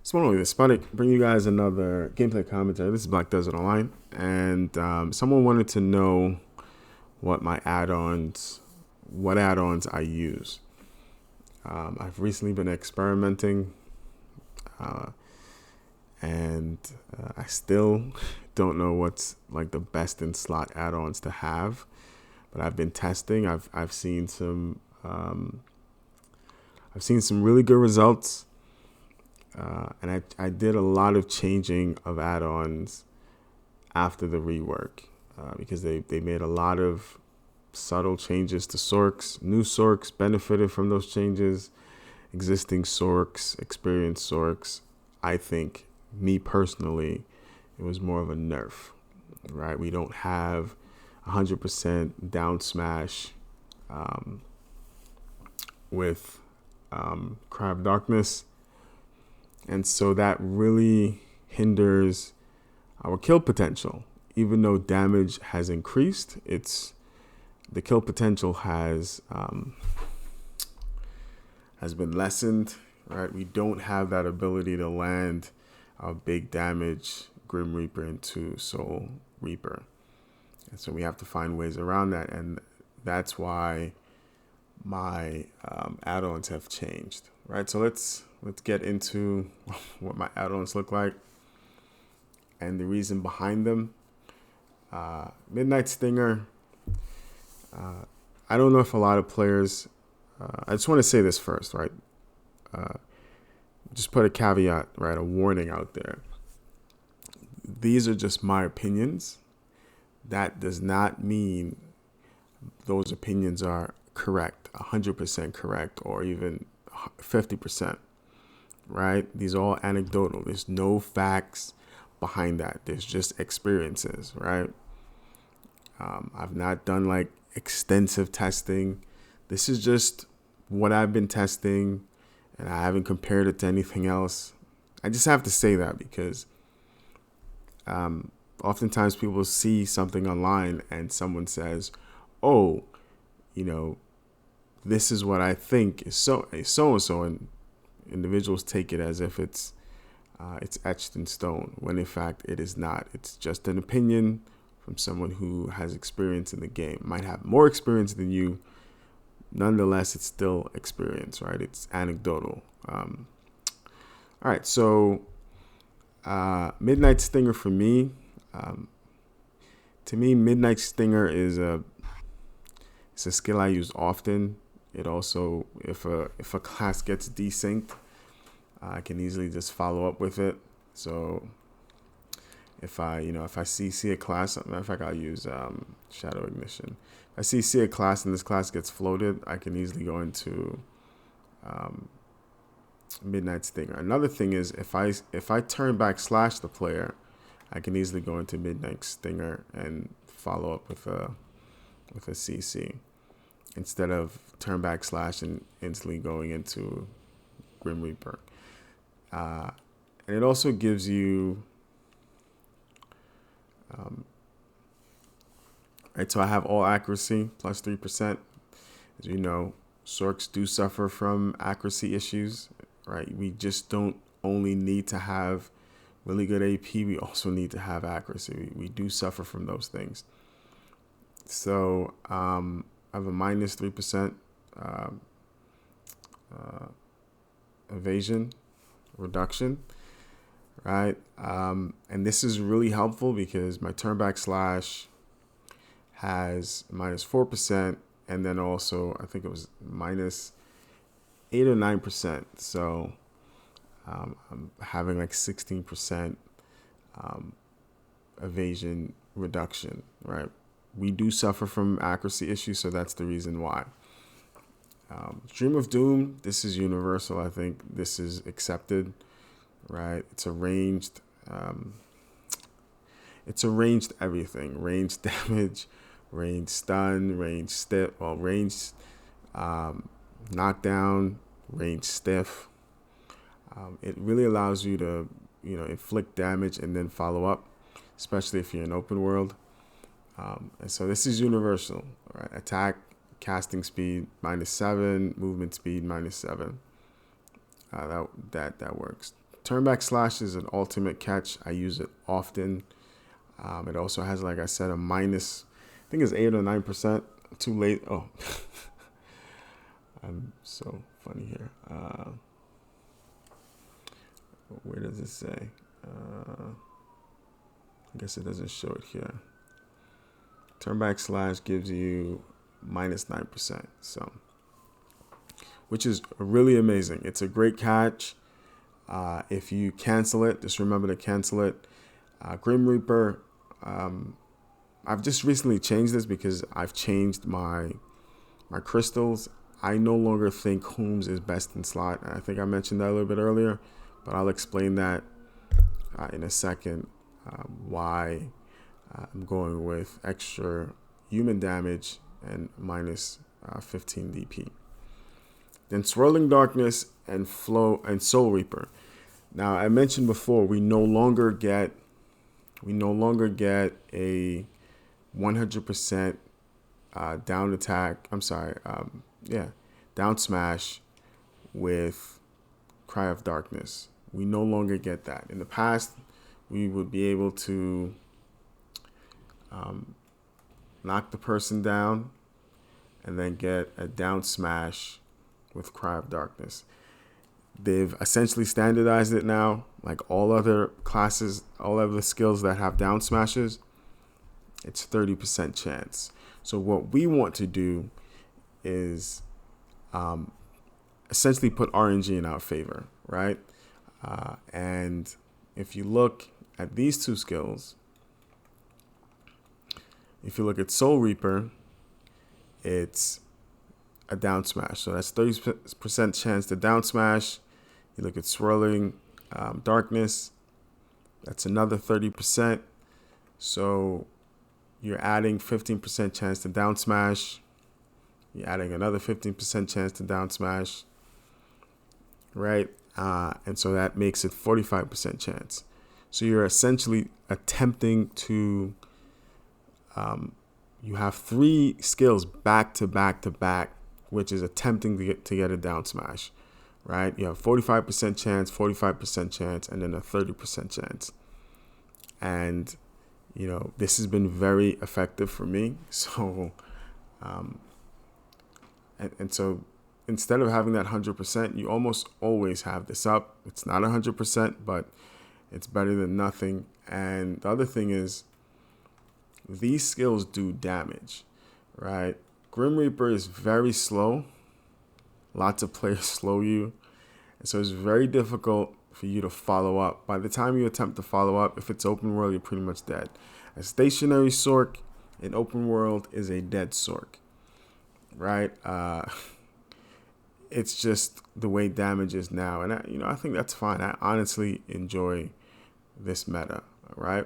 So not only this, Sponic, bring you guys another gameplay commentary. This is Black Desert Online, and someone wanted to know what add-ons I use. I've recently been experimenting, uh, and I still don't know what's like the best in slot add-ons to have. But I've been testing. I've seen some really good results. And I did a lot of changing of add-ons after the rework because they made a lot of subtle changes to Sorcs. New Sorcs benefited from those changes. Existing Sorcs, experienced Sorcs, I think, me personally, it was more of a nerf, right? We don't have 100% down smash with Cry of Darkness. And so that really hinders our kill potential. Even though damage has increased, the kill potential has been lessened. Right, we don't have that ability to land a big damage Grim Reaper into Soul Reaper, and so we have to find ways around that. And that's why my add-ons have changed. Right, so let's get into what my add-ons look like and the reason behind them. Midnight Stinger. I don't know if a lot of players. I just want to say this first, right? Just put a caveat, right? A warning out there. These are just my opinions. That does not mean those opinions are correct, 100% correct, or even 50%. Right? These are all anecdotal. There's no facts behind that. There's just experiences, right? I've not done like extensive testing. This is just what I've been testing, and I haven't compared it to anything else. I just have to say that because oftentimes people see something online and someone says, "Oh, this is what I think is so and so," and individuals take it as if it's etched in stone, when in fact it is not. It's just an opinion from someone who has experience in the game. Might have more experience than you. Nonetheless, it's still experience, right? It's anecdotal. All right, so Midnight Stinger for me. To me, Midnight Stinger is it's a skill I use often. It also, if a class gets desynced, I can easily just follow up with it. So if I see a class, matter of fact, I'll use Shadow Ignition. If I see a class and this class gets floated, I can easily go into Midnight Stinger. Another thing is if I turn back slash the player, I can easily go into Midnight Stinger and follow up with a CC instead of turn back slash and instantly going into Grim Reaper. And it also gives you right, so I have all accuracy plus 3%. As you know, Sorcs do suffer from accuracy issues, right? We just don't only need to have really good AP, we also need to have accuracy. We do suffer from those things. So I have a minus 3% evasion reduction, right? And this is really helpful because my turnback slash has minus 4%, and then also I think it was minus 8 or 9%. So I'm having like 16% evasion reduction, right? We do suffer from accuracy issues, so that's the reason why. Dream of Doom, this is universal. I think this is accepted, right? It's a ranged everything. Ranged damage, ranged stun, ranged stiff, ranged knockdown, ranged stiff. It really allows you to, inflict damage and then follow up, especially if you're in open world. And so this is universal, right? Attack, casting speed -7, movement speed -7. That works. Turnback Slash is an ultimate catch. I use it often. It also has, like I said, a minus, I think it's 8 or 9%. Too late. Oh, I'm so funny here. Where does it say? I guess it doesn't show it here. Turnback Slash gives you minus 9%. So, which is really amazing. It's a great catch. If you cancel it, just remember to cancel it. Grim Reaper, I've just recently changed this because I've changed my crystals. I no longer think Holmes is best in slot. I think I mentioned that a little bit earlier, but I'll explain that in a second, why I'm going with extra human damage and minus 15 DP. Then Swirling Darkness and Flow and Soul Reaper. Now, I mentioned before, we no longer get a 100% down attack. Down smash with Cry of Darkness. We no longer get that. In the past, we would be able to knock the person down and then get a down smash with Cry of Darkness. They've essentially standardized it now. Like all other classes, all other skills that have down smashes, it's 30% chance. So what we want to do is essentially put RNG in our favor, right? And if you look at these two skills, if you look at Soul Reaper, it's a down smash. So that's 30% chance to down smash. You look at Swirling Darkness, that's another 30%. So you're adding 15% chance to down smash. You're adding another 15% chance to down smash, right? And so that makes it 45% chance. So you're essentially attempting to, you have 3 skills back to back to back, which is attempting to get a down smash, right? You have 45% chance, 45% chance, and then a 30% chance. And, you know, this has been very effective for me. So, and so instead of having that 100%, you almost always have this up. It's not 100%, but it's better than nothing. And the other thing is, these skills do damage, right? Grim Reaper is very slow. Lots of players slow you. And so it's very difficult for you to follow up. By the time you attempt to follow up, if it's open world, you're pretty much dead. A stationary Sorc in open world is a dead Sorc, right? It's just the way damage is now. And I think that's fine. I honestly enjoy this meta, right?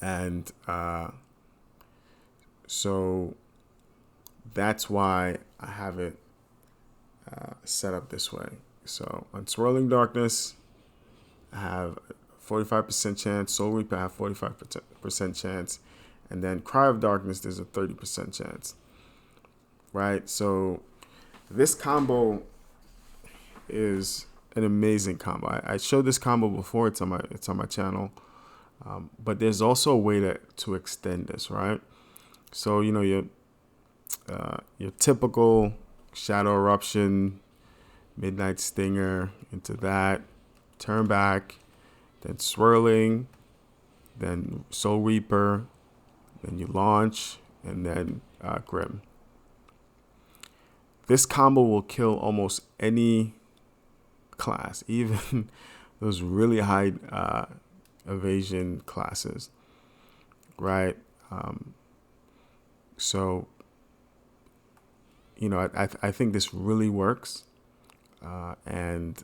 And so that's why I have it set up this way. So on Swirling Darkness, I have 45% chance. Soul Reaper, I have 45% chance. And then Cry of Darkness, there's a 30% chance. Right? So this combo is an amazing combo. I showed this combo before. It's on my channel. But there's also a way to extend this, right? So, you know, your typical Shadow Eruption, Midnight Stinger, into that, turn back, then Swirling, then Soul Reaper, then you launch, and then Grim. This combo will kill almost any class, even those really high evasion classes, right? So, you know, I think this really works, and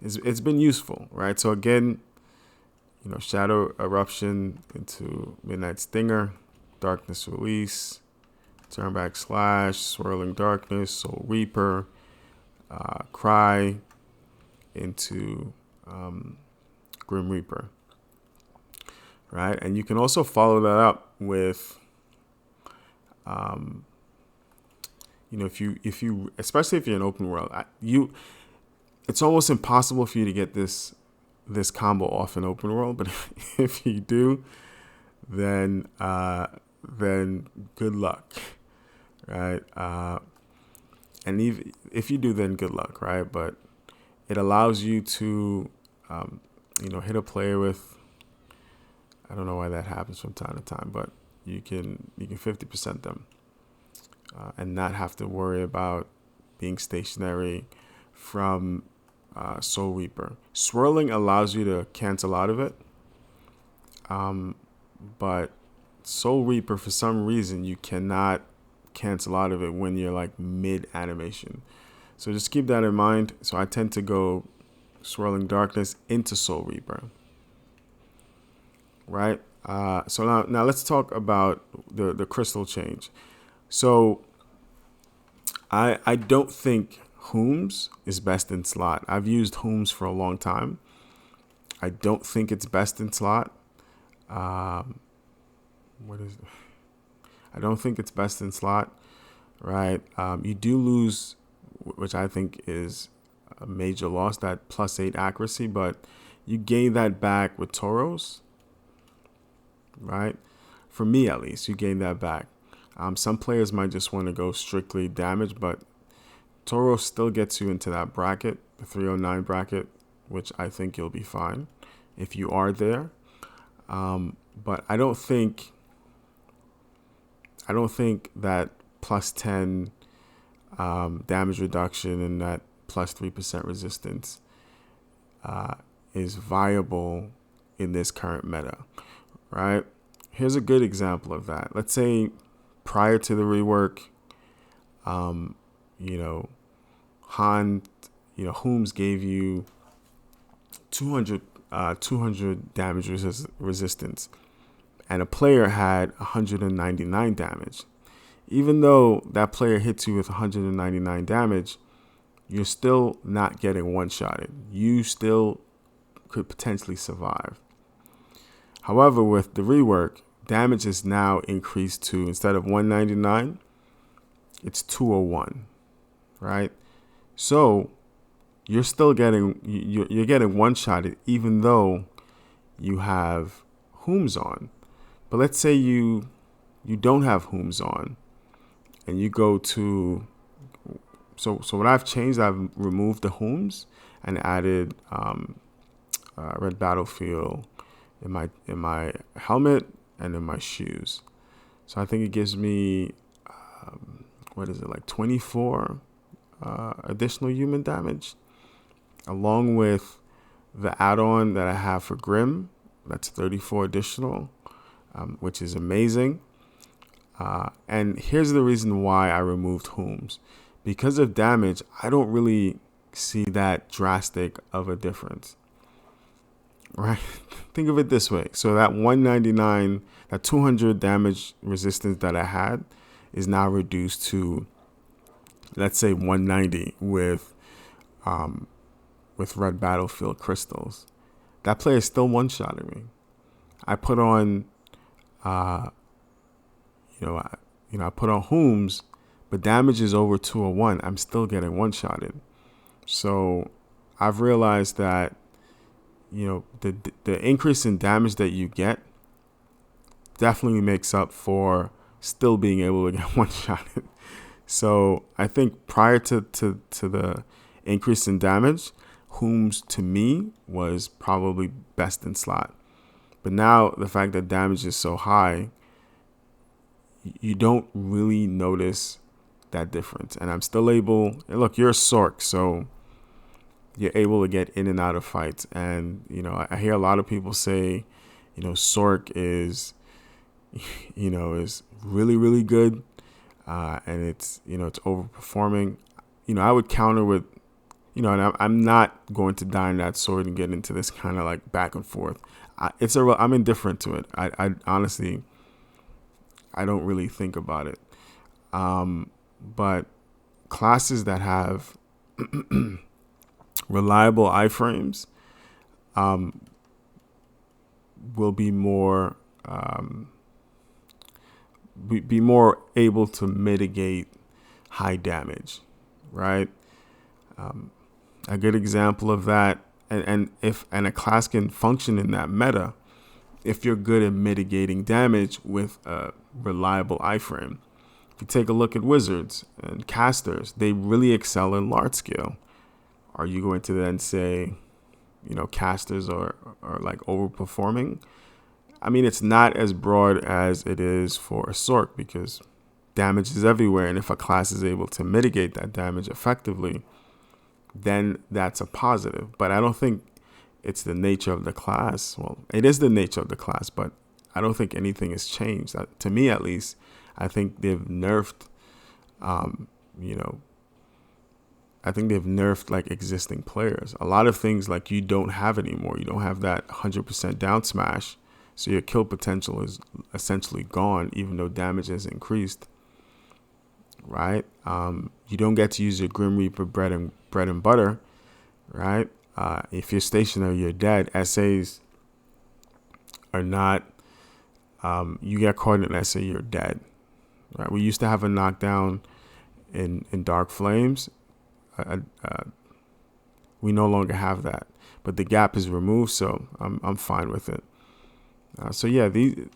it's been useful, right? So again, you know, Shadow Eruption into Midnight Stinger, Darkness Release, Turnback Slash, Swirling Darkness, Soul Reaper, Cry into Grim Reaper, right? And you can also follow that up with, you know, if you, especially if you're in open world, it's almost impossible for you to get this combo off in open world, but if you do, then good luck, right? And even if you do, then good luck, right? But it allows you to, hit a player with. I don't know why that happens from time to time, but you can 50% them, and not have to worry about being stationary from Soul Reaper. Swirling allows you to cancel out of it, but Soul Reaper, for some reason, you cannot cancel out of it when you're like mid animation. So just keep that in mind. So I tend to go Swirling Darkness into Soul Reaper, right? So now let's talk about the crystal change. So I don't think Hooms is best in slot. I've used Hooms for a long time. I don't think it's best in slot. I don't think it's best in slot, right? You do lose, which I think is a major loss, that +8 accuracy, but you gain that back with Tauros, right? For me, at least, you gain that back. Some players might just want to go strictly damage, but Tauros still gets you into that bracket, the 309 bracket, which I think you'll be fine if you are there. But I don't think that +10 damage reduction and that +3% resistance is viable in this current meta, right? Here's a good example of that. Let's say prior to the rework, Hooms gave you 200 damage resistance, and a player had 199 damage. Even though that player hits you with 199 damage, you're still not getting one-shotted. You still could potentially survive. However, with the rework, damage is now increased to, instead of 199, it's 201, right? So you're still getting one-shotted even though you have Hooms on. But let's say you don't have Hooms on, and you go to so what I've changed, I've removed the Hooms and added Red Battlefield in my helmet and in my shoes. So I think it gives me 24 additional human damage, along with the add-on that I have for Grim. That's 34 additional, which is amazing. And here's the reason why I removed Hooms. Because of damage, I don't really see that drastic of a difference, right? Think of it this way. So that 199, that 200 damage resistance that I had is now reduced to, let's say, 190 with Red Battlefield crystals. That player is still one-shotting me. I put on, I put on Hooms, but damage is over 201. I'm still getting one-shotted. So I've realized that, the increase in damage that you get definitely makes up for still being able to get one-shotted. So I think prior to the increase in damage, Hooms to me was probably best in slot. But now the fact that damage is so high, you don't really notice that difference. And I'm still able, and look, you're a Sorc, so you're able to get in and out of fights. And, I hear a lot of people say, Sorc is really, really good. And it's overperforming. I would counter with, and I'm not going to die on that sword and get into this kind of like back and forth. I'm indifferent to it. I honestly, I don't really think about it. But classes that have reliable iframes will be more able to mitigate high damage, right? A good example of that, and a class can function in that meta if you're good at mitigating damage with a reliable iframe. If you take a look at wizards and casters, they really excel in large scale. Are you going to then say, casters are like overperforming? I mean, it's not as broad as it is for a Sorc because damage is everywhere. And if a class is able to mitigate that damage effectively, then that's a positive. But I don't think it's the nature of the class. Well, it is the nature of the class, but I don't think anything has changed. To me, at least, I think they've nerfed, I think they've nerfed like existing players. A lot of things like you don't have anymore. You don't have that 100% down smash. So your kill potential is essentially gone, even though damage has increased. Right? You don't get to use your Grim Reaper bread and butter. Right? If you're stationary, you're dead. SAs are not. You get caught in an SA, you're dead. Right? We used to have a knockdown in Dark Flames. We no longer have that, but the gap is removed, so I'm fine with it. So yeah, these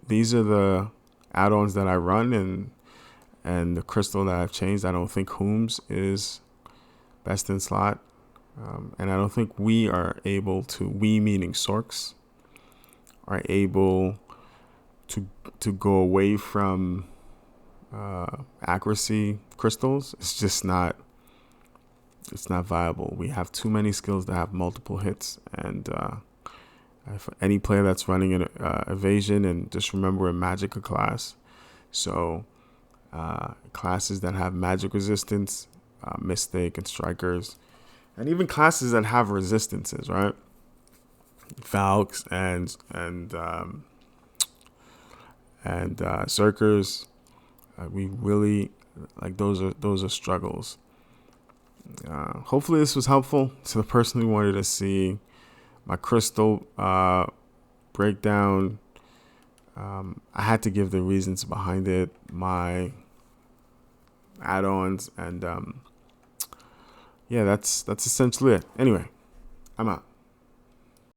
these are the add-ons that I run and the crystal that I've changed. I don't think Hooms is best in slot, and I don't think we are able to. We meaning Sorcs are able to go away from accuracy crystals. It's just not. It's not viable. We have too many skills that have multiple hits, and if any player that's running an evasion, and just remember a magic class, so classes that have magic resistance, Mystic and Strikers, and even classes that have resistances, right? Falcons and Circers. We really like those are struggles. Hopefully this was helpful to the person who wanted to see my crystal breakdown. I had to give the reasons behind it, my add-ons, and yeah, that's essentially it. Anyway, I'm out.